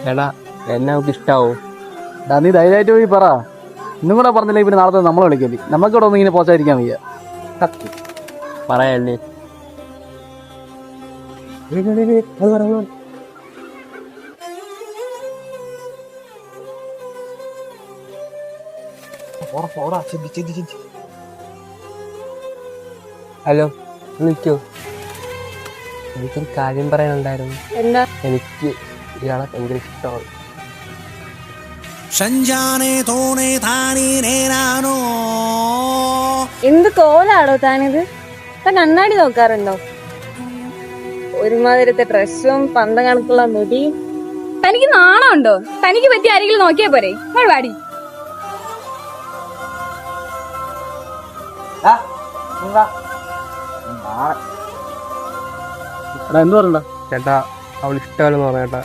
എടാ എന്നെ നമുക്ക് ഇഷ്ടാവോ? നീ ധൈര്യമായിട്ട് പോയി പറ. ഇന്നും കൂടെ പറഞ്ഞില്ലേ പിന്നെ നാളത്തെ നമ്മളെ വിളിക്കല്ലേ. നമുക്കിവിടെ ഒന്നും ഇങ്ങനെ പോച്ചായിരിക്കാൻ വയ്യ. പറയല്ലേ. ഹലോ, നിൽക്കോ? എനിക്കൊരു കാര്യം പറയാനുണ്ടായിരുന്നു. എന്താ? എനിക്ക് ഇയാളെ ഭയങ്കര ഇഷ്ടമാണ്. എന്ത് കോലാടോ താനിത്? താൻ കണ്ണാടി നോക്കാറുണ്ടോ? ഒരുമാതിരത്തെ ഡ്രസ്സും പന്തം കണക്കുള്ള മുടിയും. തനിക്ക് നാണമുണ്ടോ? തനിക്ക് പറ്റിയ ആരെങ്കിലും നോക്കിയാ പോരെ? വാടി. എന്ത് പറയണ്ട ചേട്ടാ, അവൾ ഇഷ്ടമല്ലെന്ന് പറഞ്ഞേട്ടാ.